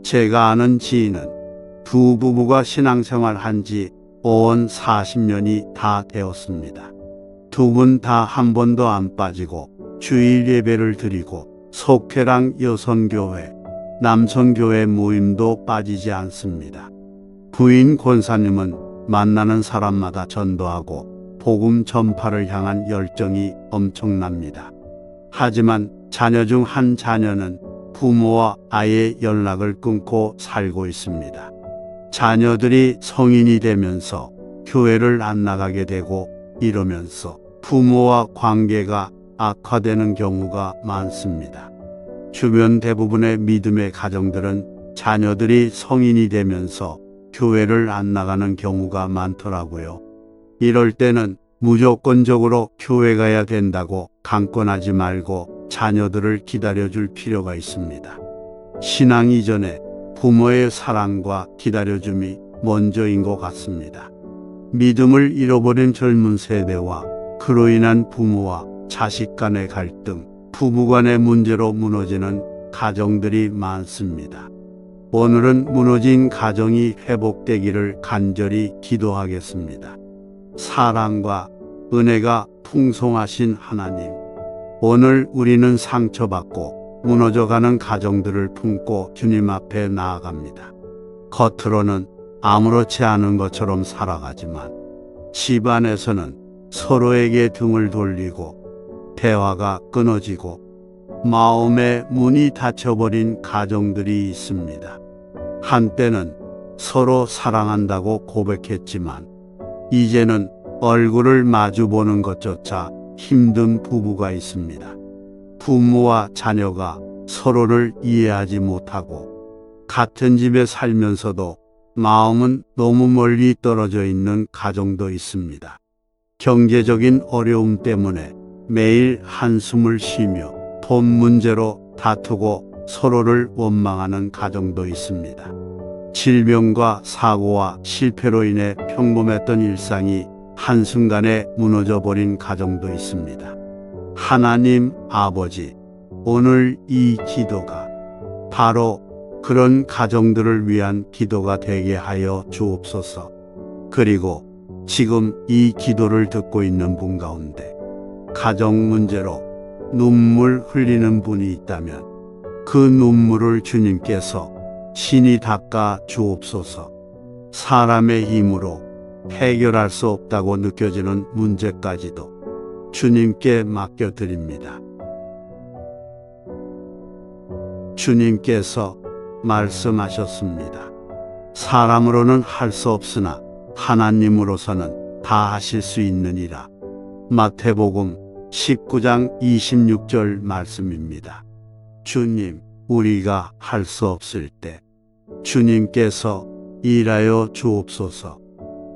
제가 아는 지인은 두 부부가 신앙생활 한지 40년이 다 되었습니다. 두 분 다 한 번도 안 빠지고 주일 예배를 드리고 속회랑 여성교회, 남성교회 모임도 빠지지 않습니다. 부인 권사님은 만나는 사람마다 전도하고 복음 전파를 향한 열정이 엄청납니다. 하지만 자녀 중 한 자녀는 부모와 아예 연락을 끊고 살고 있습니다. 자녀들이 성인이 되면서 교회를 안 나가게 되고 이러면서 부모와 관계가 악화되는 경우가 많습니다. 주변 대부분의 믿음의 가정들은 자녀들이 성인이 되면서 교회를 안 나가는 경우가 많더라고요. 이럴 때는 무조건적으로 교회 가야 된다고 강권하지 말고 자녀들을 기다려줄 필요가 있습니다. 신앙 이전에 부모의 사랑과 기다려줌이 먼저인 것 같습니다. 믿음을 잃어버린 젊은 세대와 그로 인한 부모와 자식 간의 갈등, 부부 간의 문제로 무너지는 가정들이 많습니다. 오늘은 무너진 가정이 회복되기를 간절히 기도하겠습니다. 사랑과 은혜가 풍성하신 하나님, 오늘 우리는 상처받고 무너져가는 가정들을 품고 주님 앞에 나아갑니다. 겉으로는 아무렇지 않은 것처럼 살아가지만 집안에서는 서로에게 등을 돌리고 대화가 끊어지고 마음의 문이 닫혀버린 가정들이 있습니다. 한때는 서로 사랑한다고 고백했지만 이제는 얼굴을 마주보는 것조차 힘든 부부가 있습니다. 부모와 자녀가 서로를 이해하지 못하고 같은 집에 살면서도 마음은 너무 멀리 떨어져 있는 가정도 있습니다. 경제적인 어려움 때문에 매일 한숨을 쉬며 돈 문제로 다투고 서로를 원망하는 가정도 있습니다. 질병과 사고와 실패로 인해 평범했던 일상이 한순간에 무너져버린 가정도 있습니다. 하나님 아버지, 오늘 이 기도가 바로 그런 가정들을 위한 기도가 되게 하여 주옵소서. 그리고 지금 이 기도를 듣고 있는 분 가운데 가정 문제로 눈물 흘리는 분이 있다면 그 눈물을 주님께서 신이 닦아 주옵소서. 사람의 힘으로 해결할 수 없다고 느껴지는 문제까지도 주님께 맡겨드립니다. 주님께서 말씀하셨습니다. 사람으로는 할 수 없으나 하나님으로서는 다 하실 수 있느니라. 마태복음 19장 26절 말씀입니다. 주님, 우리가 할 수 없을 때 주님께서 일하여 주옵소서.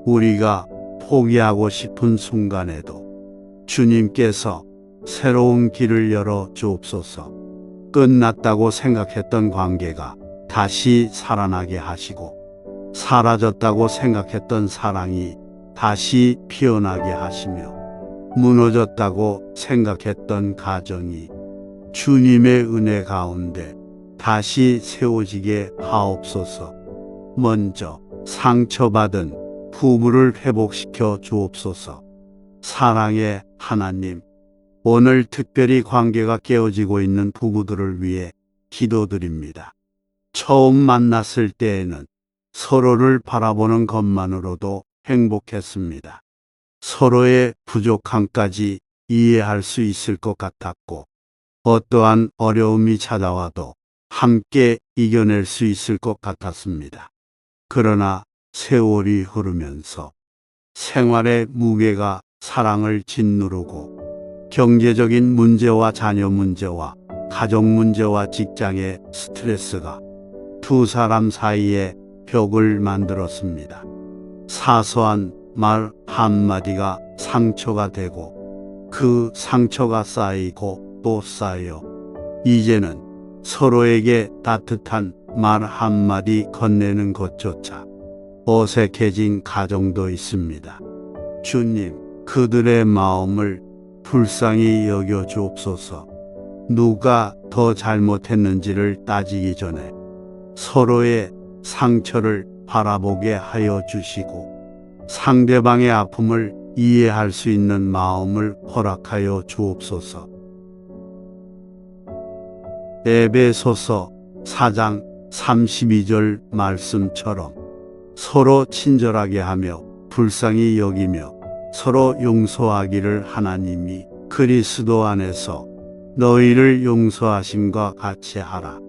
우리가 포기하고 싶은 순간에도 주님께서 새로운 길을 열어 주옵소서. 끝났다고 생각했던 관계가 다시 살아나게 하시고 사라졌다고 생각했던 사랑이 다시 피어나게 하시며 무너졌다고 생각했던 가정이 주님의 은혜 가운데 다시 세워지게 하옵소서. 먼저 상처받은 부부를 회복시켜 주옵소서. 사랑의 하나님, 오늘 특별히 관계가 깨어지고 있는 부부들을 위해 기도드립니다. 처음 만났을 때에는 서로를 바라보는 것만으로도 행복했습니다. 서로의 부족함까지 이해할 수 있을 것 같았고 어떠한 어려움이 찾아와도 함께 이겨낼 수 있을 것 같았습니다. 그러나 세월이 흐르면서 생활의 무게가 사랑을 짓누르고 경제적인 문제와 자녀 문제와 가정 문제와 직장의 스트레스가 두 사람 사이에 벽을 만들었습니다. 사소한 말 한마디가 상처가 되고 그 상처가 쌓이고 또 쌓여 이제는 서로에게 따뜻한 말 한마디 건네는 것조차 어색해진 가정도 있습니다. 주님, 그들의 마음을 불쌍히 여겨 주옵소서. 누가 더 잘못했는지를 따지기 전에 서로의 상처를 바라보게 하여 주시고 상대방의 아픔을 이해할 수 있는 마음을 허락하여 주옵소서. 에베소서 4장 32절 말씀처럼 서로 친절하게 하며 불쌍히 여기며 서로 용서하기를 하나님이 그리스도 안에서 너희를 용서하심과 같이 하라.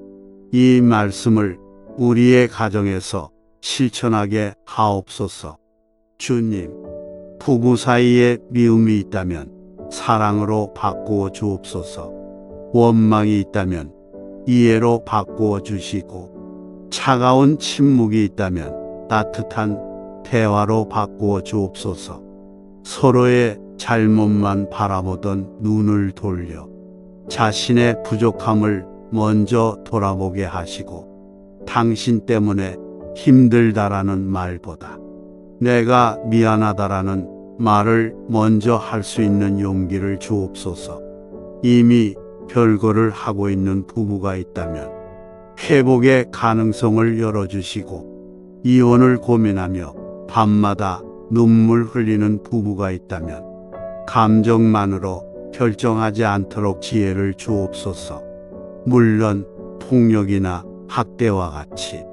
이 말씀을 우리의 가정에서 실천하게 하옵소서. 주님, 부부 사이에 미움이 있다면 사랑으로 바꾸어 주옵소서. 원망이 있다면 이해로 바꾸어 주시고 차가운 침묵이 있다면 따뜻한 대화로 바꾸어 주옵소서. 서로의 잘못만 바라보던 눈을 돌려 자신의 부족함을 먼저 돌아보게 하시고 당신 때문에 힘들다라는 말보다 내가 미안하다라는 말을 먼저 할 수 있는 용기를 주옵소서. 이미 별거를 하고 있는 부부가 있다면 회복의 가능성을 열어주시고 이혼을 고민하며 밤마다 눈물 흘리는 부부가 있다면 감정만으로 결정하지 않도록 지혜를 주옵소서. 물론 폭력이나 학대와 같이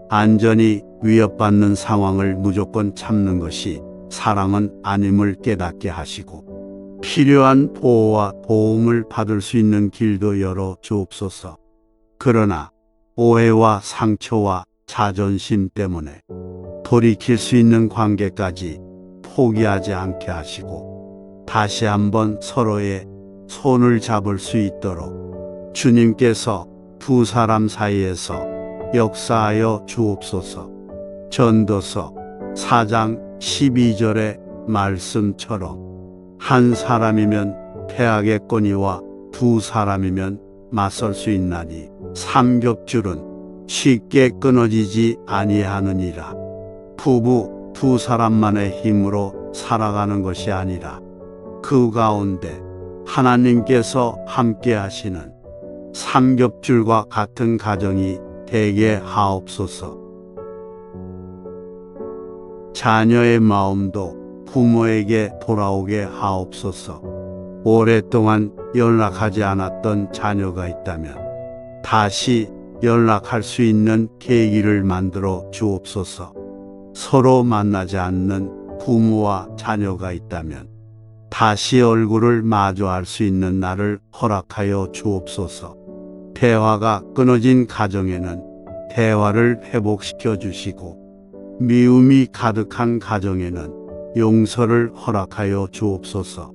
안전이 위협받는 상황을 무조건 참는 것이 사랑은 아님을 깨닫게 하시고 필요한 보호와 도움을 받을 수 있는 길도 열어 주옵소서. 그러나 오해와 상처와 자존심 때문에 돌이킬 수 있는 관계까지 포기하지 않게 하시고 다시 한번 서로의 손을 잡을 수 있도록 주님께서 두 사람 사이에서 역사하여 주옵소서. 전도서 4장 12절의 말씀처럼 한 사람이면 패하겠거니와 두 사람이면 맞설 수 있나니 삼겹줄은 쉽게 끊어지지 아니하느니라. 부부 두 사람만의 힘으로 살아가는 것이 아니라 그 가운데 하나님께서 함께 하시는 삼겹줄과 같은 가정이 되게 하옵소서. 자녀의 마음도 부모에게 돌아오게 하옵소서. 오랫동안 연락하지 않았던 자녀가 있다면 다시 연락할 수 있는 계기를 만들어 주옵소서. 서로 만나지 않는 부모와 자녀가 있다면 다시 얼굴을 마주할 수 있는 날을 허락하여 주옵소서. 대화가 끊어진 가정에는 대화를 회복시켜 주시고 미움이 가득한 가정에는 용서를 허락하여 주옵소서.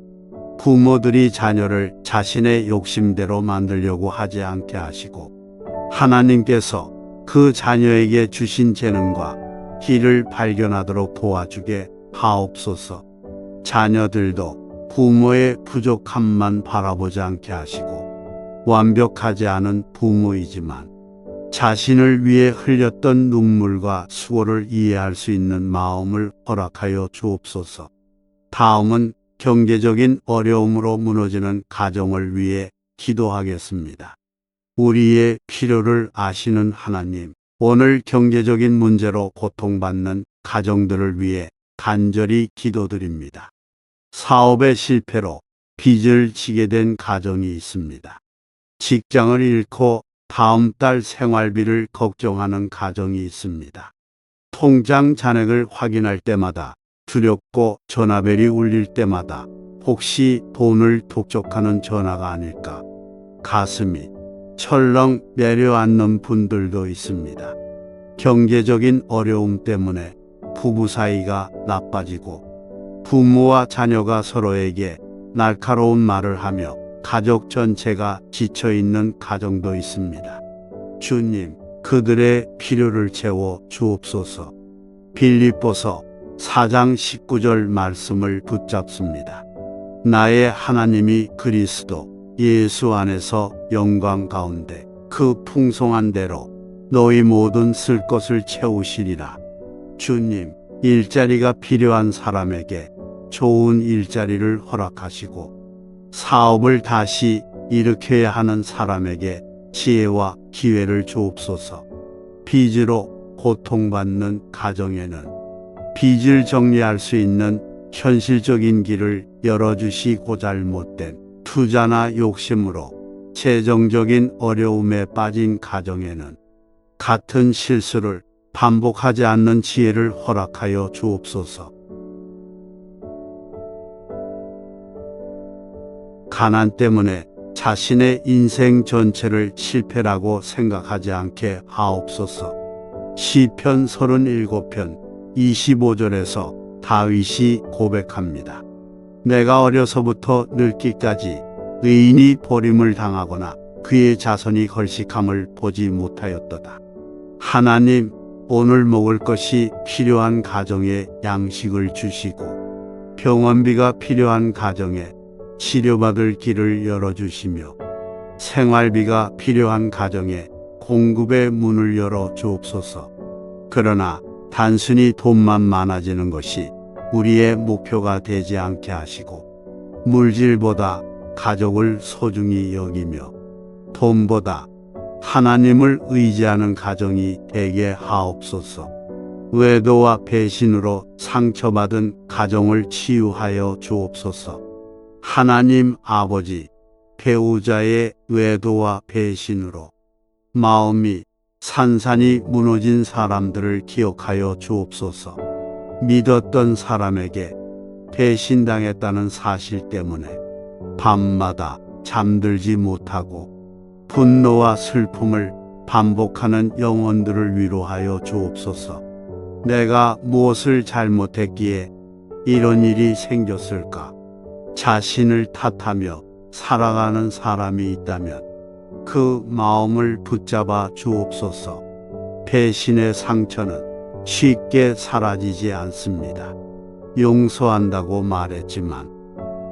부모들이 자녀를 자신의 욕심대로 만들려고 하지 않게 하시고 하나님께서 그 자녀에게 주신 재능과 길을 발견하도록 도와주게 하옵소서. 자녀들도 부모의 부족함만 바라보지 않게 하시고 완벽하지 않은 부모이지만 자신을 위해 흘렸던 눈물과 수고를 이해할 수 있는 마음을 허락하여 주옵소서. 다음은 경제적인 어려움으로 무너지는 가정을 위해 기도하겠습니다. 우리의 필요를 아시는 하나님, 오늘 경제적인 문제로 고통받는 가정들을 위해 간절히 기도드립니다. 사업의 실패로 빚을 지게 된 가정이 있습니다. 직장을 잃고 다음 달 생활비를 걱정하는 가정이 있습니다. 통장 잔액을 확인할 때마다 두렵고 전화벨이 울릴 때마다 혹시 돈을 독촉하는 전화가 아닐까 가슴이 철렁 내려앉는 분들도 있습니다. 경제적인 어려움 때문에 부부 사이가 나빠지고 부모와 자녀가 서로에게 날카로운 말을 하며 가족 전체가 지쳐있는 가정도 있습니다. 주님, 그들의 필요를 채워 주옵소서. 빌립보서 4장 19절 말씀을 붙잡습니다. 나의 하나님이 그리스도 예수 안에서 영광 가운데 그 풍성한 대로 너희 모든 쓸 것을 채우시리라. 주님, 일자리가 필요한 사람에게 좋은 일자리를 허락하시고 사업을 다시 일으켜야 하는 사람에게 지혜와 기회를 주옵소서. 빚으로 고통받는 가정에는 빚을 정리할 수 있는 현실적인 길을 열어주시고, 잘못된 투자나 욕심으로 재정적인 어려움에 빠진 가정에는 같은 실수를 반복하지 않는 지혜를 허락하여 주옵소서. 가난 때문에 자신의 인생 전체를 실패라고 생각하지 않게 하옵소서. 시편 37편 25절에서 다윗이 고백합니다. 내가 어려서부터 늙기까지 의인이 버림을 당하거나 그의 자손이 걸식함을 보지 못하였도다. 하나님, 오늘 먹을 것이 필요한 가정에 양식을 주시고, 병원비가 필요한 가정에 치료받을 길을 열어주시며, 생활비가 필요한 가정에 공급의 문을 열어 주옵소서. 그러나 단순히 돈만 많아지는 것이 우리의 목표가 되지 않게 하시고, 물질보다 가족을 소중히 여기며 돈보다 하나님을 의지하는 가정이 되게 하옵소서. 외도와 배신으로 상처받은 가정을 치유하여 주옵소서. 하나님 아버지, 배우자의 외도와 배신으로 마음이 산산이 무너진 사람들을 기억하여 주옵소서. 믿었던 사람에게 배신당했다는 사실 때문에 밤마다 잠들지 못하고 분노와 슬픔을 반복하는 영혼들을 위로하여 주옵소서. 내가 무엇을 잘못했기에 이런 일이 생겼을까? 자신을 탓하며 살아가는 사람이 있다면 그 마음을 붙잡아 주옵소서. 배신의 상처는 쉽게 사라지지 않습니다. 용서한다고 말했지만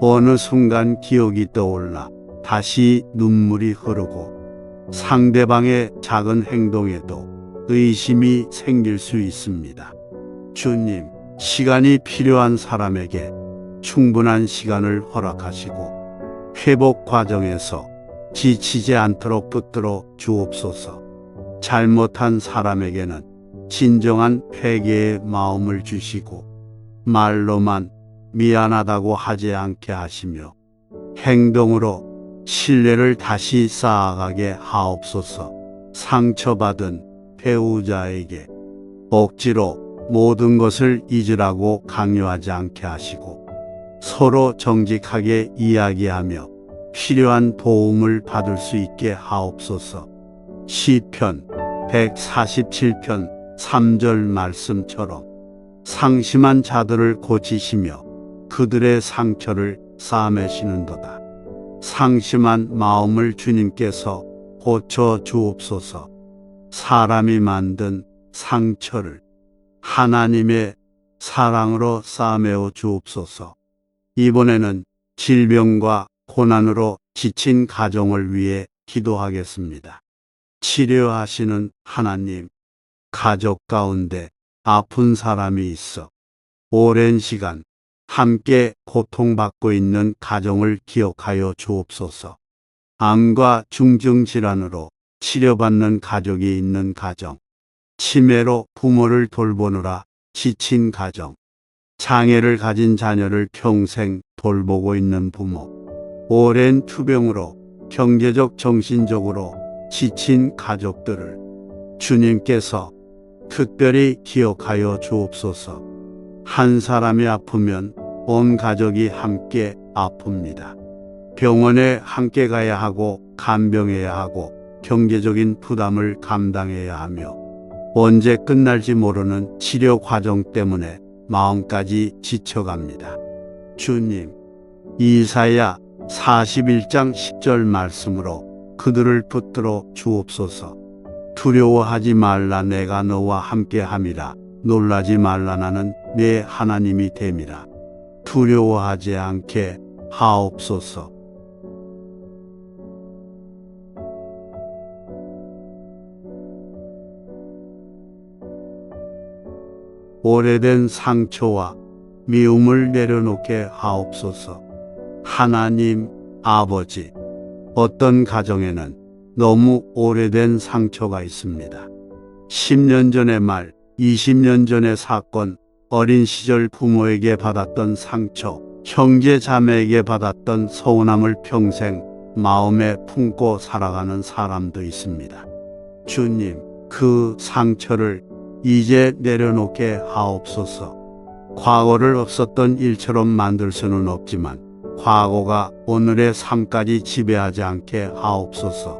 어느 순간 기억이 떠올라 다시 눈물이 흐르고 상대방의 작은 행동에도 의심이 생길 수 있습니다. 주님, 시간이 필요한 사람에게 충분한 시간을 허락하시고 회복 과정에서 지치지 않도록 붙들어 주옵소서. 잘못한 사람에게는 진정한 회개의 마음을 주시고 말로만 미안하다고 하지 않게 하시며 행동으로 신뢰를 다시 쌓아가게 하옵소서. 상처받은 배우자에게 억지로 모든 것을 잊으라고 강요하지 않게 하시고 서로 정직하게 이야기하며 필요한 도움을 받을 수 있게 하옵소서. 시편 147편 3절 말씀처럼 상심한 자들을 고치시며 그들의 상처를 싸매시는도다. 상심한 마음을 주님께서 고쳐 주옵소서. 사람이 만든 상처를 하나님의 사랑으로 싸매어 주옵소서. 이번에는 질병과 고난으로 지친 가정을 위해 기도하겠습니다. 치료하시는 하나님, 가족 가운데 아픈 사람이 있어 오랜 시간 함께 고통받고 있는 가정을 기억하여 주옵소서. 암과 중증질환으로 치료받는 가족이 있는 가정, 치매로 부모를 돌보느라 지친 가정, 장애를 가진 자녀를 평생 돌보고 있는 부모, 오랜 투병으로 경제적 정신적으로 지친 가족들을 주님께서 특별히 기억하여 주옵소서. 한 사람이 아프면 온 가족이 함께 아픕니다. 병원에 함께 가야 하고 간병해야 하고 경제적인 부담을 감당해야 하며 언제 끝날지 모르는 치료 과정 때문에 마음까지 지쳐갑니다. 주님, 이사야 41장 10절 말씀으로 그들을 붙들어 주옵소서. 두려워하지 말라, 내가 너와 함께 함이라. 놀라지 말라, 나는 내 하나님이 됨이라. 두려워하지 않게 하옵소서. 오래된 상처와 미움을 내려놓게 하옵소서. 하나님 아버지, 어떤 가정에는 너무 오래된 상처가 있습니다. 10년 전의 말, 20년 전의 사건, 어린 시절 부모에게 받았던 상처, 형제 자매에게 받았던 서운함을 평생 마음에 품고 살아가는 사람도 있습니다. 주님, 그 상처를 이제 내려놓게 하옵소서. 과거를 없었던 일처럼 만들 수는 없지만 과거가 오늘의 삶까지 지배하지 않게 하옵소서.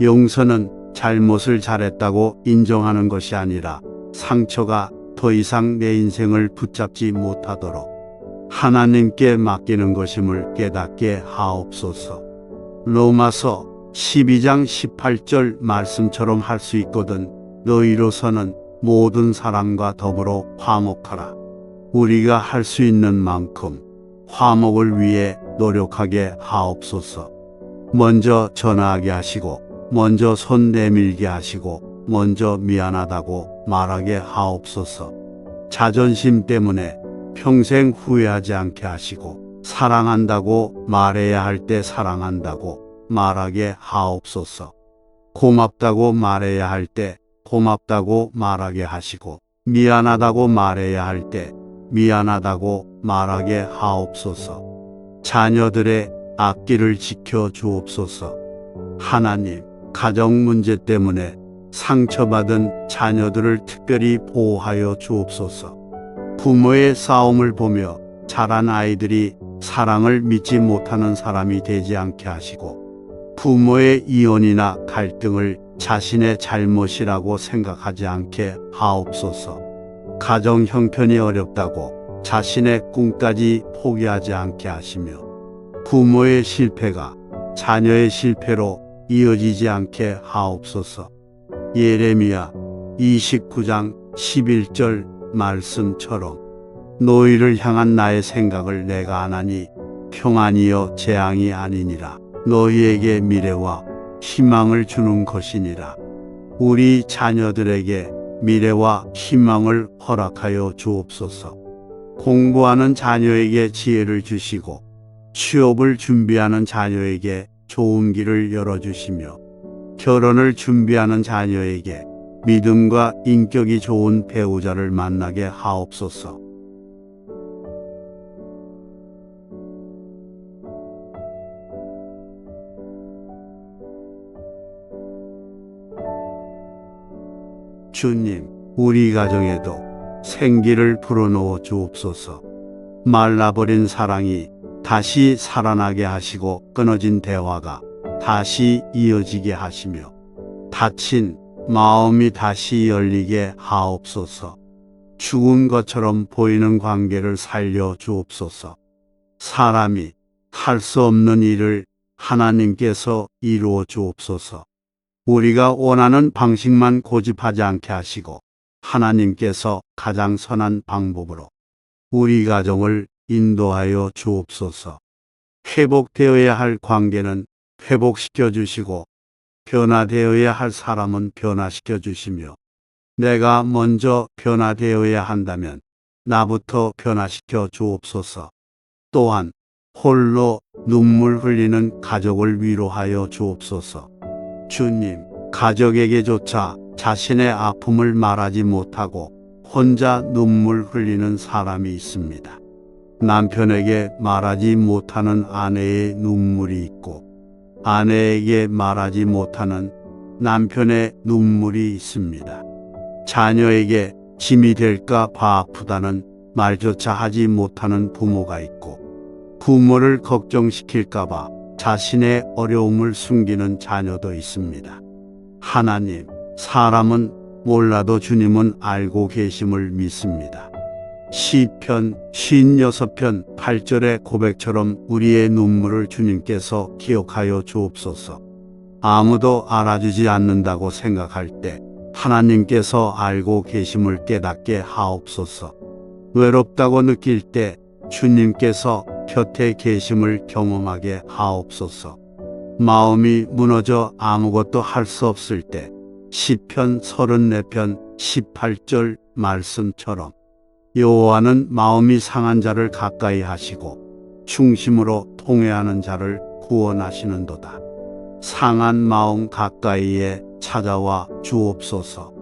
용서는 잘못을 잘했다고 인정하는 것이 아니라 상처가 더 이상 내 인생을 붙잡지 못하도록 하나님께 맡기는 것임을 깨닫게 하옵소서. 로마서 12장 18절 말씀처럼 할 수 있거든 너희로서는 모든 사람과 더불어 화목하라. 우리가 할 수 있는 만큼 화목을 위해 노력하게 하옵소서. 먼저 전화하게 하시고 먼저 손 내밀게 하시고 먼저 미안하다고 말하게 하옵소서. 자존심 때문에 평생 후회하지 않게 하시고 사랑한다고 말해야 할 때 사랑한다고 말하게 하옵소서. 고맙다고 말해야 할 때 고맙다고 말하게 하시고 미안하다고 말해야 할 때 미안하다고 말하게 하옵소서. 자녀들의 앞길을 지켜 주옵소서. 하나님, 가정 문제 때문에 상처받은 자녀들을 특별히 보호하여 주옵소서. 부모의 싸움을 보며 자란 아이들이 사랑을 믿지 못하는 사람이 되지 않게 하시고 부모의 이혼이나 갈등을 자신의 잘못이라고 생각하지 않게 하옵소서. 가정 형편이 어렵다고 자신의 꿈까지 포기하지 않게 하시며 부모의 실패가 자녀의 실패로 이어지지 않게 하옵소서. 예레미야 29장 11절 말씀처럼 너희를 향한 나의 생각을 내가 아나니 평안이요 재앙이 아니니라. 너희에게 미래와 희망을 주는 것이니라. 우리 자녀들에게 미래와 희망을 허락하여 주옵소서. 공부하는 자녀에게 지혜를 주시고 취업을 준비하는 자녀에게 좋은 길을 열어주시며 결혼을 준비하는 자녀에게 믿음과 인격이 좋은 배우자를 만나게 하옵소서. 주님, 우리 가정에도 생기를 불어넣어 주옵소서. 말라버린 사랑이 다시 살아나게 하시고 끊어진 대화가 다시 이어지게 하시며 닫힌 마음이 다시 열리게 하옵소서. 죽은 것처럼 보이는 관계를 살려 주옵소서. 사람이 할 수 없는 일을 하나님께서 이루어 주옵소서. 우리가 원하는 방식만 고집하지 않게 하시고 하나님께서 가장 선한 방법으로 우리 가정을 인도하여 주옵소서. 회복되어야 할 관계는 회복시켜 주시고 변화되어야 할 사람은 변화시켜 주시며 내가 먼저 변화되어야 한다면 나부터 변화시켜 주옵소서. 또한 홀로 눈물 흘리는 가족을 위로하여 주옵소서. 주님, 가족에게조차 자신의 아픔을 말하지 못하고 혼자 눈물 흘리는 사람이 있습니다. 남편에게 말하지 못하는 아내의 눈물이 있고 아내에게 말하지 못하는 남편의 눈물이 있습니다. 자녀에게 짐이 될까 봐 아프다는 말조차 하지 못하는 부모가 있고 부모를 걱정시킬까 봐 자신의 어려움을 숨기는 자녀도 있습니다. 하나님, 사람은 몰라도 주님은 알고 계심을 믿습니다. 시편 56편 8절의 고백처럼 우리의 눈물을 주님께서 기억하여 주옵소서. 아무도 알아주지 않는다고 생각할 때 하나님께서 알고 계심을 깨닫게 하옵소서. 외롭다고 느낄 때 주님께서 곁에 계심을 경험하게 하옵소서. 마음이 무너져 아무것도 할 수 없을 때 시편 34편 18절 말씀처럼 여호와는 마음이 상한 자를 가까이 하시고 충심으로 통회하는 자를 구원하시는도다. 상한 마음 가까이에 찾아와 주옵소서.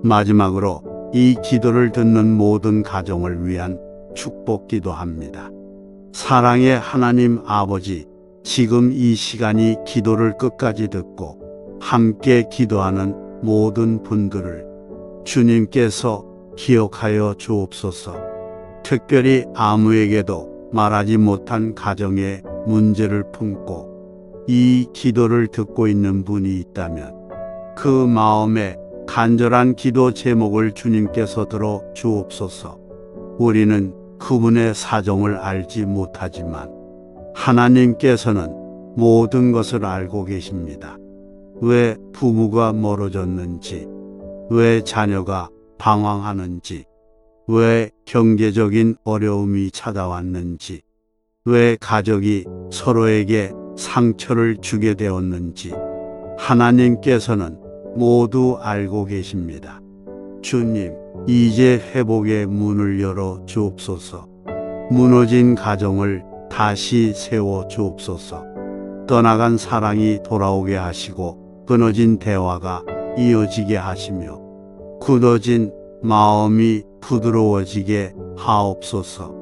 마지막으로 이 기도를 듣는 모든 가정을 위한 축복 기도합니다. 사랑의 하나님 아버지, 지금 이 시간이 기도를 끝까지 듣고 함께 기도하는 모든 분들을 주님께서 기억하여 주옵소서. 특별히 아무에게도 말하지 못한 가정의 문제를 품고 이 기도를 듣고 있는 분이 있다면 그 마음에 간절한 기도 제목을 주님께서 들어 주옵소서. 우리는 그분의 사정을 알지 못하지만 하나님께서는 모든 것을 알고 계십니다. 왜 부부가 멀어졌는지, 왜 자녀가 방황하는지, 왜 경제적인 어려움이 찾아왔는지, 왜 가족이 서로에게 상처를 주게 되었는지 하나님께서는 모두 알고 계십니다. 주님, 이제 회복의 문을 열어 주옵소서. 무너진 가정을 다시 세워 주옵소서. 떠나간 사랑이 돌아오게 하시고 끊어진 대화가 이어지게 하시며 굳어진 마음이 부드러워지게 하옵소서.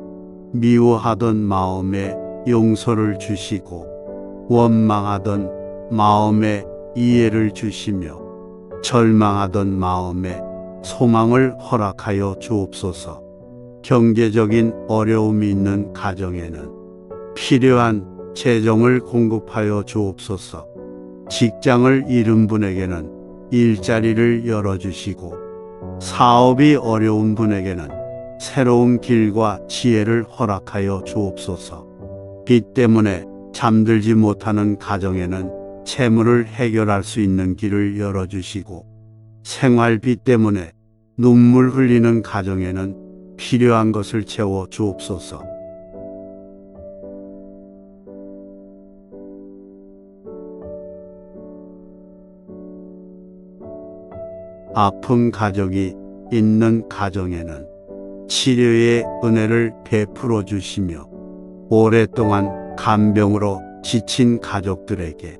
미워하던 마음에 용서를 주시고 원망하던 마음에 이해를 주시며 절망하던 마음에 소망을 허락하여 주옵소서. 경제적인 어려움이 있는 가정에는 필요한 재정을 공급하여 주옵소서. 직장을 잃은 분에게는 일자리를 열어주시고 사업이 어려운 분에게는 새로운 길과 지혜를 허락하여 주옵소서. 빚 때문에 잠들지 못하는 가정에는 채무를 해결할 수 있는 길을 열어주시고 생활비 때문에 눈물 흘리는 가정에는 필요한 것을 채워 주옵소서. 아픈 가족이 있는 가정에는 치료의 은혜를 베풀어 주시며 오랫동안 간병으로 지친 가족들에게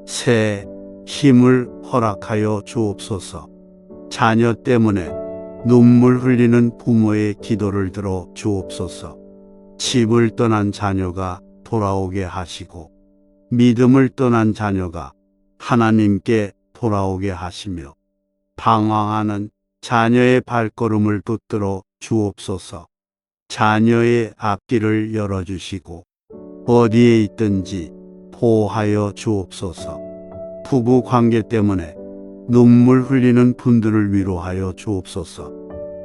새 힘을 허락하여 주옵소서. 자녀 때문에 눈물 흘리는 부모의 기도를 들어 주옵소서. 집을 떠난 자녀가 돌아오게 하시고 믿음을 떠난 자녀가 하나님께 돌아오게 하시며 방황하는 자녀의 발걸음을 붙들어 주옵소서. 자녀의 앞길을 열어주시고 어디에 있든지 보호하여 주옵소서. 부부 관계 때문에 눈물 흘리는 분들을 위로하여 주옵소서.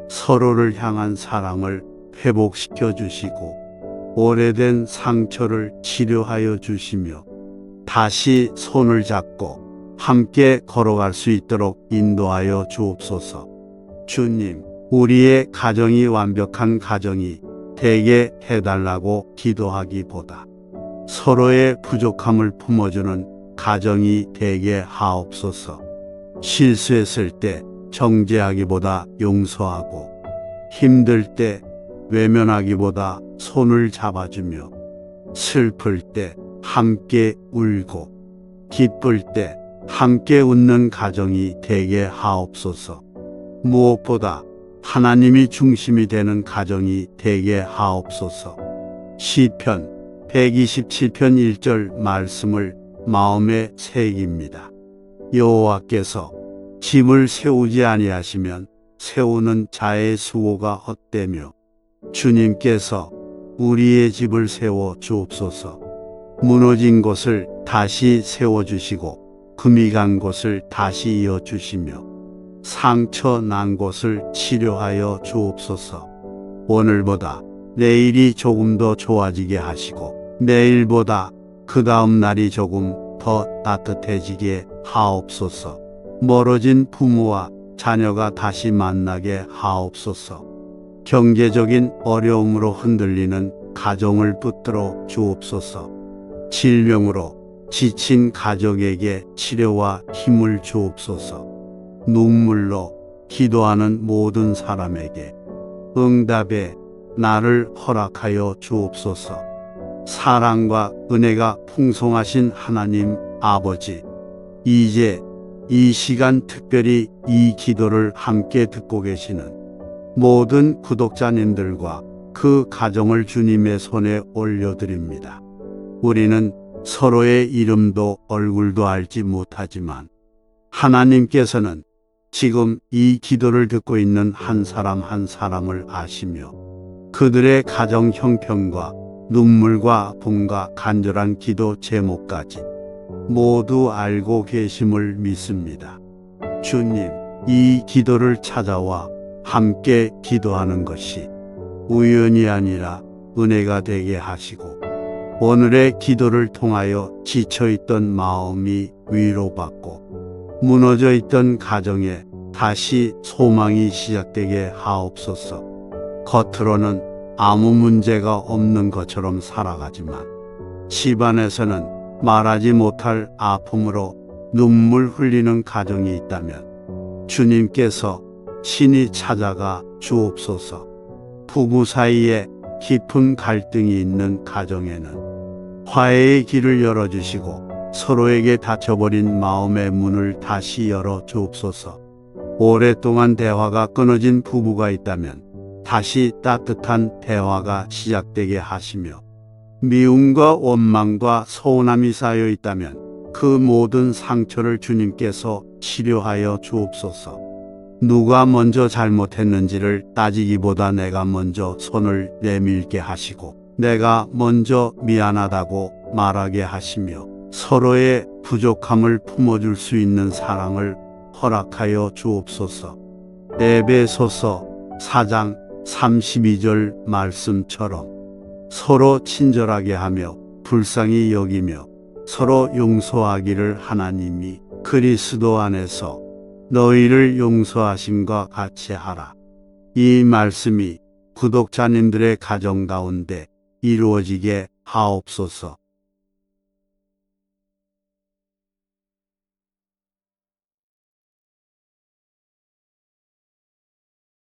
서로를 향한 사랑을 회복시켜 주시고 오래된 상처를 치료하여 주시며 다시 손을 잡고 함께 걸어갈 수 있도록 인도하여 주옵소서. 주님, 우리의 가정이 완벽한 가정이 되게 해달라고 기도하기보다 서로의 부족함을 품어주는 가정이 되게 하옵소서. 실수했을 때 정죄하기보다 용서하고 힘들 때 외면하기보다 손을 잡아주며 슬플 때 함께 울고 기쁠 때 함께 웃는 가정이 되게 하옵소서. 무엇보다 하나님이 중심이 되는 가정이 되게 하옵소서. 시편 127편 1절 말씀을 마음에 새깁니다. 여호와께서 집을 세우지 아니하시면 세우는 자의 수고가 헛되며 주님께서 우리의 집을 세워 주옵소서. 무너진 곳을 다시 세워주시고 금이 간 곳을 다시 이어주시며 상처 난 곳을 치료하여 주옵소서. 오늘보다 내일이 조금 더 좋아지게 하시고 내일보다 그 다음 날이 조금 더 따뜻해지게 하옵소서. 멀어진 부모와 자녀가 다시 만나게 하옵소서. 경제적인 어려움으로 흔들리는 가정을 붙들어 주옵소서. 질병으로 지친 가족에게 치료와 힘을 주옵소서. 눈물로 기도하는 모든 사람에게 응답의 날을 허락하여 주옵소서. 사랑과 은혜가 풍성하신 하나님 아버지, 이제 이 시간 특별히 이 기도를 함께 듣고 계시는 모든 구독자님들과 그 가정을 주님의 손에 올려드립니다. 우리는 서로의 이름도 얼굴도 알지 못하지만 하나님께서는 지금 이 기도를 듣고 있는 한 사람 한 사람을 아시며 그들의 가정 형편과 눈물과 아픔과 간절한 기도 제목까지 모두 알고 계심을 믿습니다. 주님, 이 기도를 찾아와 함께 기도하는 것이 우연이 아니라 은혜가 되게 하시고 오늘의 기도를 통하여 지쳐있던 마음이 위로받고 무너져 있던 가정에 다시 소망이 시작되게 하옵소서. 겉으로는 아무 문제가 없는 것처럼 살아가지만 집안에서는 말하지 못할 아픔으로 눈물 흘리는 가정이 있다면 주님께서 친히 찾아가 주옵소서. 부부 사이에 깊은 갈등이 있는 가정에는 화해의 길을 열어주시고 서로에게 닫혀버린 마음의 문을 다시 열어 주옵소서. 오랫동안 대화가 끊어진 부부가 있다면 다시 따뜻한 대화가 시작되게 하시며 미움과 원망과 서운함이 쌓여 있다면 그 모든 상처를 주님께서 치료하여 주옵소서. 누가 먼저 잘못했는지를 따지기보다 내가 먼저 손을 내밀게 하시고 내가 먼저 미안하다고 말하게 하시며 서로의 부족함을 품어줄 수 있는 사랑을 허락하여 주옵소서. 에베소서 4장 32절 말씀처럼 서로 친절하게 하며 불쌍히 여기며 서로 용서하기를 하나님이 그리스도 안에서 너희를 용서하심과 같이 하라. 이 말씀이 구독자님들의 가정 가운데 이루어지게 하옵소서.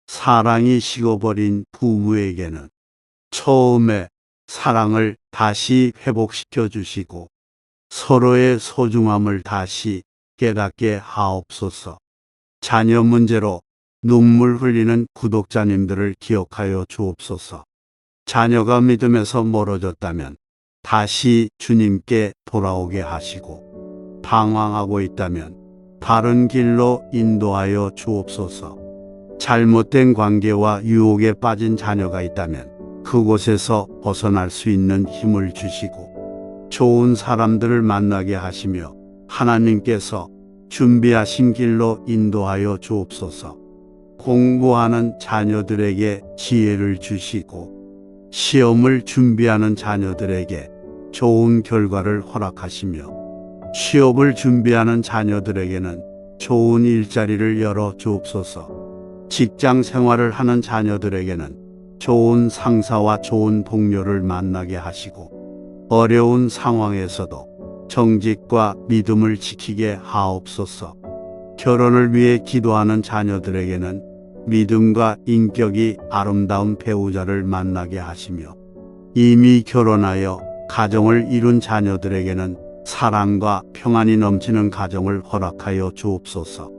사랑이 식어버린 부부에게는 처음에 사랑을 다시 회복시켜 주시고 서로의 소중함을 다시 깨닫게 하옵소서. 자녀 문제로 눈물 흘리는 구독자님들을 기억하여 주옵소서. 자녀가 믿음에서 멀어졌다면 다시 주님께 돌아오게 하시고 방황하고 있다면 바른 길로 인도하여 주옵소서. 잘못된 관계와 유혹에 빠진 자녀가 있다면 그곳에서 벗어날 수 있는 힘을 주시고 좋은 사람들을 만나게 하시며 하나님께서 준비하신 길로 인도하여 주옵소서. 공부하는 자녀들에게 지혜를 주시고 시험을 준비하는 자녀들에게 좋은 결과를 허락하시며 취업을 준비하는 자녀들에게는 좋은 일자리를 열어 주옵소서. 직장 생활을 하는 자녀들에게는 좋은 상사와 좋은 동료를 만나게 하시고 어려운 상황에서도 정직과 믿음을 지키게 하옵소서. 결혼을 위해 기도하는 자녀들에게는 믿음과 인격이 아름다운 배우자를 만나게 하시며 이미 결혼하여 가정을 이룬 자녀들에게는 사랑과 평안이 넘치는 가정을 허락하여 주옵소서.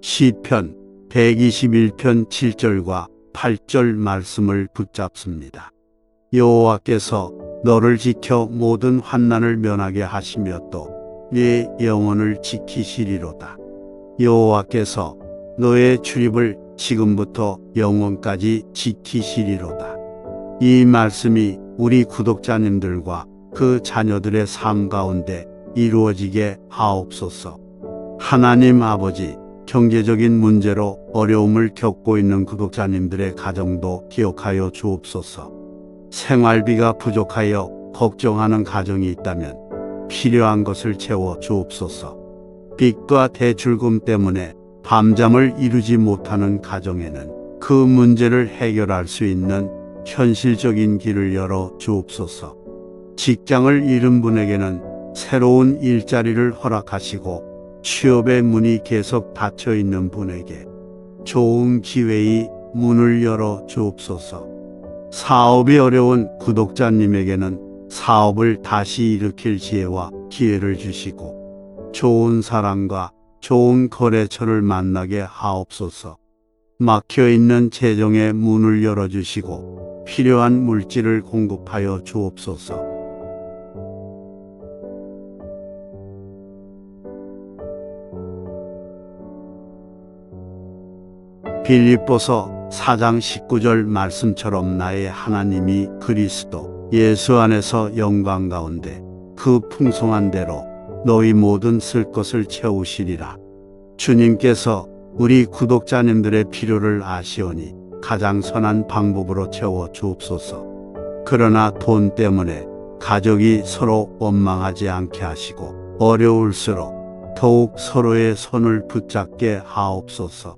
시편 121편 7절과 8절 말씀을 붙잡습니다. 여호와께서 너를 지켜 모든 환난을 면하게 하시며 또 네 영혼을 지키시리로다. 여호와께서 너의 출입을 지금부터 영원까지 지키시리로다. 이 말씀이 우리 구독자님들과 그 자녀들의 삶 가운데 이루어지게 하옵소서. 하나님 아버지, 경제적인 문제로 어려움을 겪고 있는 구독자님들의 가정도 기억하여 주옵소서. 생활비가 부족하여 걱정하는 가정이 있다면 필요한 것을 채워 주옵소서. 빚과 대출금 때문에 밤잠을 이루지 못하는 가정에는 그 문제를 해결할 수 있는 현실적인 길을 열어 주옵소서. 직장을 잃은 분에게는 새로운 일자리를 허락하시고 취업의 문이 계속 닫혀 있는 분에게 좋은 기회의 문을 열어 주옵소서. 사업이 어려운 구독자님에게는 사업을 다시 일으킬 지혜와 기회를 주시고 좋은 사람과 좋은 거래처를 만나게 하옵소서. 막혀있는 재정의 문을 열어주시고 필요한 물질을 공급하여 주옵소서. 빌립보서 4장 19절 말씀처럼 나의 하나님이 그리스도 예수 안에서 영광 가운데 그 풍성한 대로 너희 모든 쓸 것을 채우시리라. 주님께서 우리 구독자님들의 필요를 아시오니 가장 선한 방법으로 채워 주옵소서. 그러나 돈 때문에 가족이 서로 원망하지 않게 하시고 어려울수록 더욱 서로의 손을 붙잡게 하옵소서.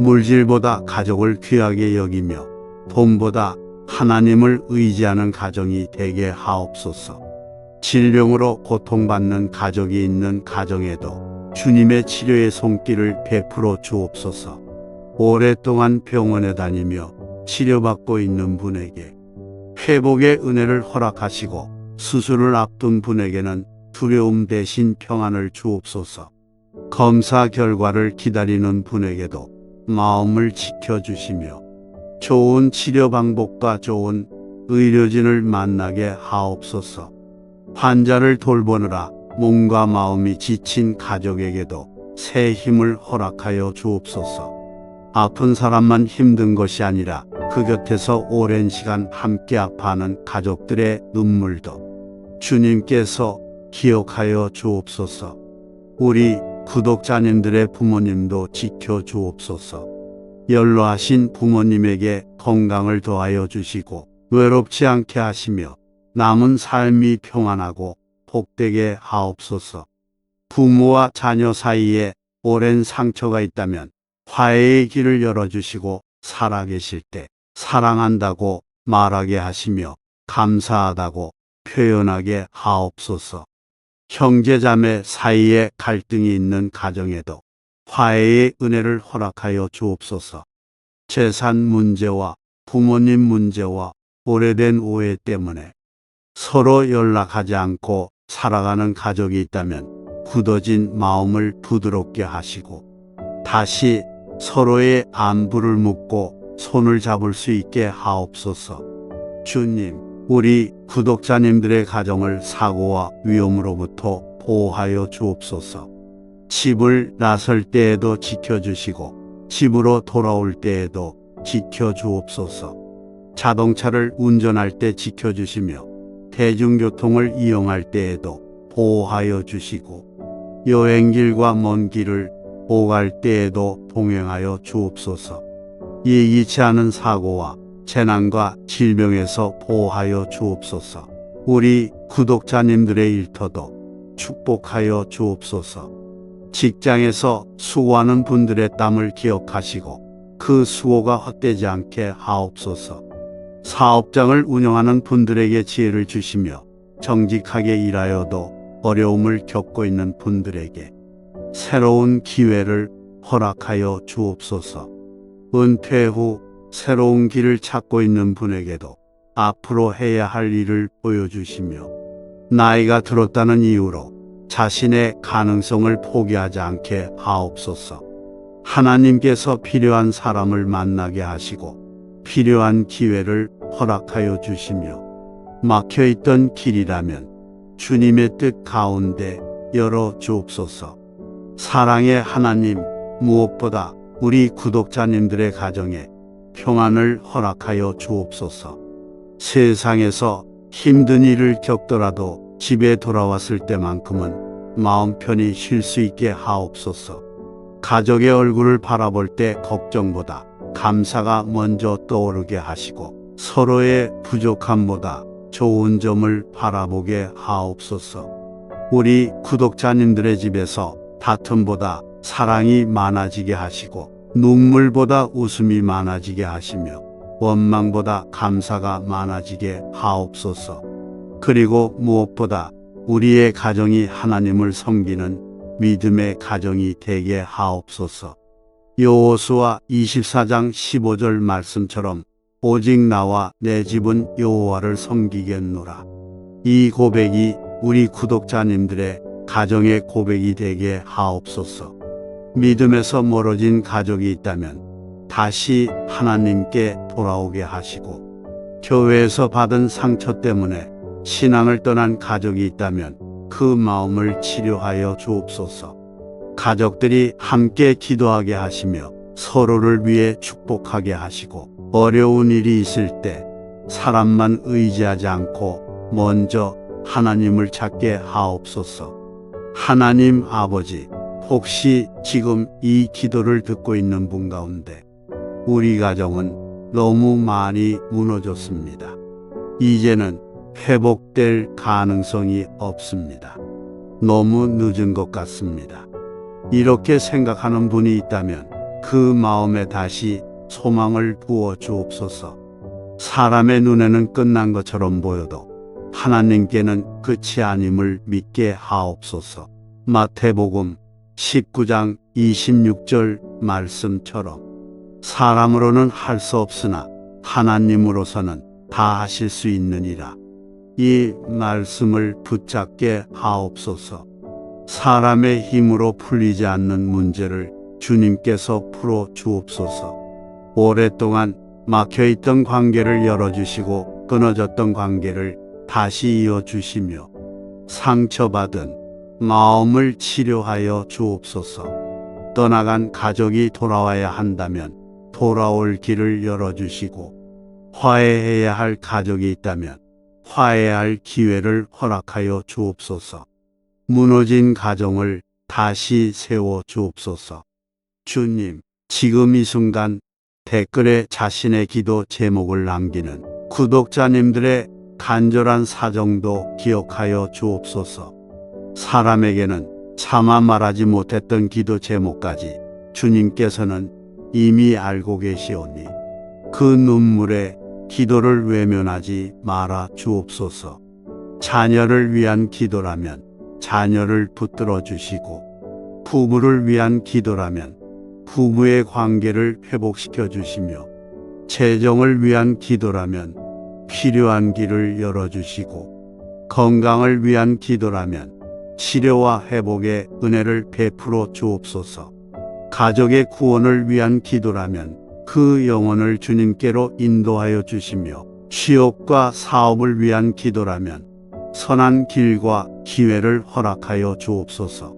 물질보다 가족을 귀하게 여기며 돈보다 하나님을 의지하는 가정이 되게 하옵소서. 질병으로 고통받는 가족이 있는 가정에도 주님의 치료의 손길을 베풀어 주옵소서. 오랫동안 병원에 다니며 치료받고 있는 분에게 회복의 은혜를 허락하시고 수술을 앞둔 분에게는 두려움 대신 평안을 주옵소서. 검사 결과를 기다리는 분에게도 마음을 지켜주시며 좋은 치료 방법과 좋은 의료진을 만나게 하옵소서. 환자를 돌보느라 몸과 마음이 지친 가족에게도 새 힘을 허락하여 주옵소서. 아픈 사람만 힘든 것이 아니라 그 곁에서 오랜 시간 함께 아파하는 가족들의 눈물도 주님께서 기억하여 주옵소서. 우리 구독자님들의 부모님도 지켜 주옵소서. 연로하신 부모님에게 건강을 더하여 주시고 외롭지 않게 하시며 남은 삶이 평안하고 복되게 하옵소서. 부모와 자녀 사이에 오랜 상처가 있다면 화해의 길을 열어주시고 살아계실 때 사랑한다고 말하게 하시며 감사하다고 표현하게 하옵소서. 형제자매 사이에 갈등이 있는 가정에도 화해의 은혜를 허락하여 주옵소서. 재산 문제와 부모님 문제와 오래된 오해 때문에 서로 연락하지 않고 살아가는 가족이 있다면 굳어진 마음을 부드럽게 하시고 다시 서로의 안부를 묻고 손을 잡을 수 있게 하옵소서. 주님, 우리 구독자님들의 가정을 사고와 위험으로부터 보호하여 주옵소서. 집을 나설 때에도 지켜주시고 집으로 돌아올 때에도 지켜주옵소서. 자동차를 운전할 때 지켜주시며 대중교통을 이용할 때에도 보호하여 주시고 여행길과 먼 길을 오갈 때에도 동행하여 주옵소서. 예기치 않은 사고와 재난과 질병에서 보호하여 주옵소서. 우리 구독자님들의 일터도 축복하여 주옵소서. 직장에서 수고하는 분들의 땀을 기억하시고 그 수고가 헛되지 않게 하옵소서. 사업장을 운영하는 분들에게 지혜를 주시며 정직하게 일하여도 어려움을 겪고 있는 분들에게 새로운 기회를 허락하여 주옵소서. 은퇴 후 새로운 길을 찾고 있는 분에게도 앞으로 해야 할 일을 보여주시며 나이가 들었다는 이유로 자신의 가능성을 포기하지 않게 하옵소서. 하나님께서 필요한 사람을 만나게 하시고 필요한 기회를 허락하여 주시며 막혀있던 길이라면 주님의 뜻 가운데 열어 주옵소서. 사랑의 하나님, 무엇보다 우리 구독자님들의 가정에 평안을 허락하여 주옵소서. 세상에서 힘든 일을 겪더라도 집에 돌아왔을 때만큼은 마음 편히 쉴 수 있게 하옵소서. 가족의 얼굴을 바라볼 때 걱정보다 감사가 먼저 떠오르게 하시고 서로의 부족함보다 좋은 점을 바라보게 하옵소서. 우리 구독자님들의 집에서 다툼보다 사랑이 많아지게 하시고 눈물보다 웃음이 많아지게 하시며 원망보다 감사가 많아지게 하옵소서. 그리고 무엇보다 우리의 가정이 하나님을 섬기는 믿음의 가정이 되게 하옵소서. 여호수아 24장 15절 말씀처럼 오직 나와 내 집은 여호와를 섬기겠노라. 이 고백이 우리 구독자님들의 가정의 고백이 되게 하옵소서. 믿음에서 멀어진 가족이 있다면 다시 하나님께 돌아오게 하시고, 교회에서 받은 상처 때문에 신앙을 떠난 가족이 있다면 그 마음을 치료하여 주옵소서. 가족들이 함께 기도하게 하시며 서로를 위해 축복하게 하시고, 어려운 일이 있을 때 사람만 의지하지 않고 먼저 하나님을 찾게 하옵소서. 하나님 아버지, 혹시 지금 이 기도를 듣고 있는 분 가운데 우리 가정은 너무 많이 무너졌습니다. 이제는 회복될 가능성이 없습니다. 너무 늦은 것 같습니다. 이렇게 생각하는 분이 있다면 그 마음에 다시 소망을 부어 주옵소서. 사람의 눈에는 끝난 것처럼 보여도 하나님께는 끝이 아님을 믿게 하옵소서. 마태복음 19장 26절 말씀처럼 사람으로는 할 수 없으나 하나님으로서는 다 하실 수 있느니라. 이 말씀을 붙잡게 하옵소서. 사람의 힘으로 풀리지 않는 문제를 주님께서 풀어 주옵소서. 오랫동안 막혀있던 관계를 열어주시고 끊어졌던 관계를 다시 이어주시며 상처받은 마음을 치료하여 주옵소서. 떠나간 가족이 돌아와야 한다면 돌아올 길을 열어주시고, 화해해야 할 가족이 있다면 화해할 기회를 허락하여 주옵소서. 무너진 가정을 다시 세워 주옵소서. 주님, 지금 이 순간 댓글에 자신의 기도 제목을 남기는 구독자님들의 간절한 사정도 기억하여 주옵소서. 사람에게는 차마 말하지 못했던 기도 제목까지 주님께서는 이미 알고 계시오니 그 눈물에 기도를 외면하지 말아 주옵소서. 자녀를 위한 기도라면 자녀를 붙들어 주시고, 부부를 위한 기도라면 부부의 관계를 회복시켜 주시며, 재정을 위한 기도라면 필요한 길을 열어주시고, 건강을 위한 기도라면 치료와 회복의 은혜를 베풀어 주옵소서. 가족의 구원을 위한 기도라면 그 영혼을 주님께로 인도하여 주시며, 취업과 사업을 위한 기도라면 선한 길과 기회를 허락하여 주옵소서.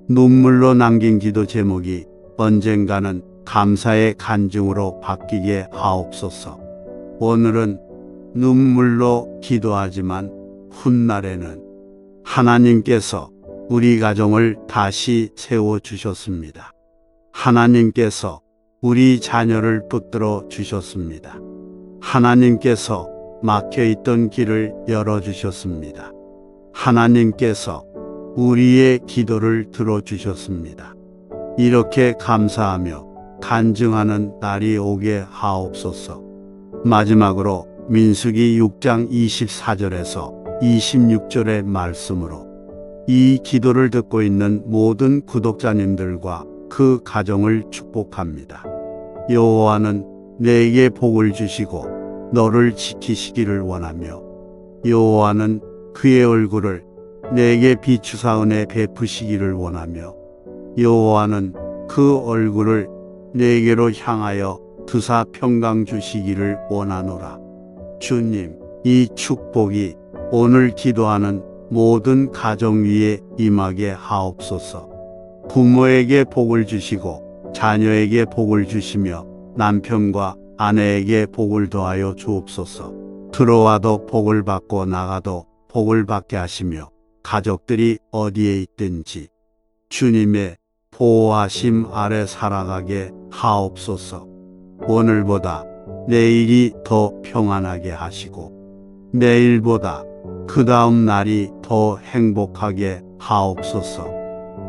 눈물로 남긴 기도 제목이 언젠가는 감사의 간증으로 바뀌게 하옵소서. 오늘은 눈물로 기도하지만 훗날에는 하나님께서 우리 가정을 다시 세워주셨습니다. 하나님께서 우리 자녀를 붙들어 주셨습니다. 하나님께서 막혀있던 길을 열어주셨습니다. 하나님께서 우리의 기도를 들어주셨습니다. 이렇게 감사하며 간증하는 날이 오게 하옵소서. 마지막으로 민수기 6장 24절에서 26절의 말씀으로 이 기도를 듣고 있는 모든 구독자님들과 그 가정을 축복합니다. 여호와는 내게 복을 주시고 너를 지키시기를 원하며, 여호와는 그의 얼굴을 내게 비추사 은혜 베푸시기를 원하며, 여호와는 그 얼굴을 내게로 향하여 드사 평강 주시기를 원하노라. 주님, 이 축복이 오늘 기도하는 모든 가정 위에 임하게 하옵소서. 부모에게 복을 주시고 자녀에게 복을 주시며 남편과 아내에게 복을 더하여 주옵소서. 들어와도 복을 받고 나가도 복을 받게 하시며, 가족들이 어디에 있든지 주님의 보호하심 아래 살아가게 하옵소서. 오늘보다 내일이 더 평안하게 하시고, 내일보다 그 다음 날이 더 행복하게 하옵소서.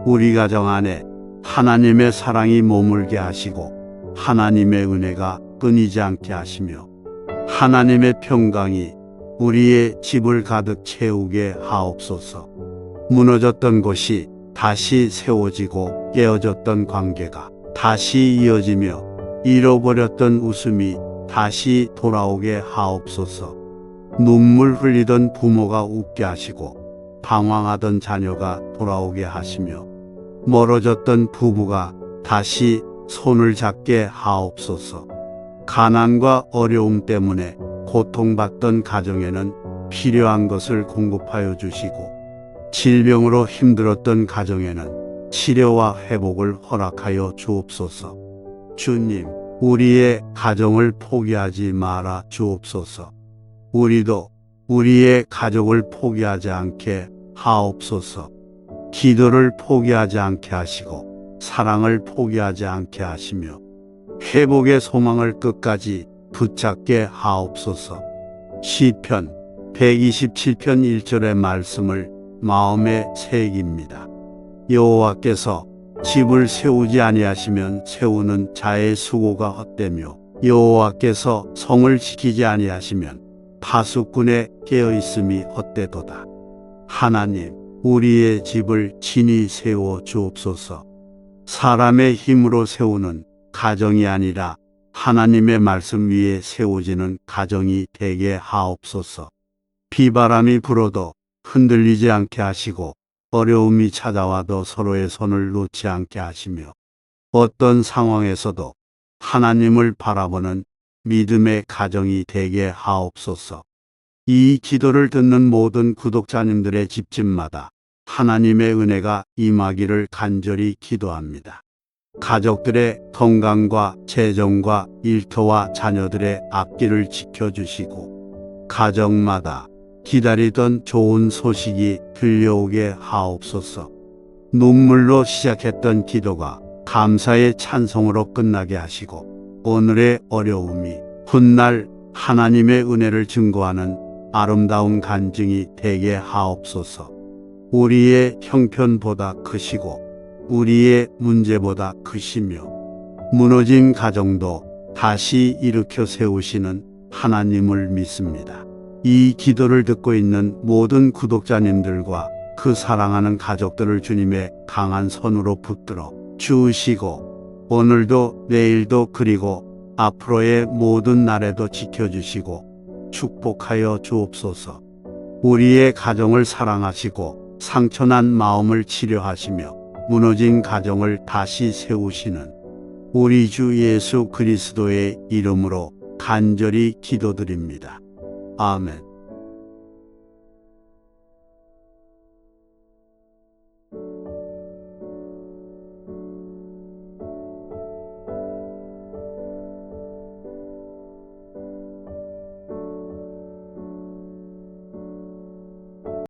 우리 가정 안에 하나님의 사랑이 머물게 하시고, 하나님의 은혜가 끊이지 않게 하시며, 하나님의 평강이 우리의 집을 가득 채우게 하옵소서. 무너졌던 곳이 다시 세워지고, 깨어졌던 관계가 다시 이어지며, 잃어버렸던 웃음이 다시 돌아오게 하옵소서. 눈물 흘리던 부모가 웃게 하시고, 방황하던 자녀가 돌아오게 하시며, 멀어졌던 부부가 다시 손을 잡게 하옵소서. 가난과 어려움 때문에 고통받던 가정에는 필요한 것을 공급하여 주시고, 질병으로 힘들었던 가정에는 치료와 회복을 허락하여 주옵소서. 주님, 우리의 가정을 포기하지 말아 주옵소서. 우리도 우리의 가족을 포기하지 않게 하옵소서. 기도를 포기하지 않게 하시고 사랑을 포기하지 않게 하시며 회복의 소망을 끝까지 붙잡게 하옵소서. 시편 127편 1절의 말씀을 마음에 새깁니다. 여호와께서 집을 세우지 아니하시면 세우는 자의 수고가 헛되며 여호와께서 성을 지키지 아니하시면 파수꾼의 깨어있음이 헛되도다. 하나님, 우리의 집을 친히 세워 주옵소서. 사람의 힘으로 세우는 가정이 아니라 하나님의 말씀 위에 세워지는 가정이 되게 하옵소서. 비바람이 불어도 흔들리지 않게 하시고 어려움이 찾아와도 서로의 손을 놓지 않게 하시며 어떤 상황에서도 하나님을 바라보는 믿음의 가정이 되게 하옵소서. 이 기도를 듣는 모든 구독자님들의 집집마다 하나님의 은혜가 임하기를 간절히 기도합니다. 가족들의 건강과 재정과 일터와 자녀들의 앞길을 지켜주시고 가정마다 기다리던 좋은 소식이 들려오게 하옵소서. 눈물로 시작했던 기도가 감사의 찬송으로 끝나게 하시고 오늘의 어려움이 훗날 하나님의 은혜를 증거하는 아름다운 간증이 되게 하옵소서. 우리의 형편보다 크시고 우리의 문제보다 크시며 무너진 가정도 다시 일으켜 세우시는 하나님을 믿습니다. 이 기도를 듣고 있는 모든 구독자님들과 그 사랑하는 가족들을 주님의 강한 손으로 붙들어 주시고 오늘도 내일도 그리고 앞으로의 모든 날에도 지켜주시고 축복하여 주옵소서. 우리의 가정을 사랑하시고 상처난 마음을 치료하시며 무너진 가정을 다시 세우시는 우리 주 예수 그리스도의 이름으로 간절히 기도드립니다. 아멘.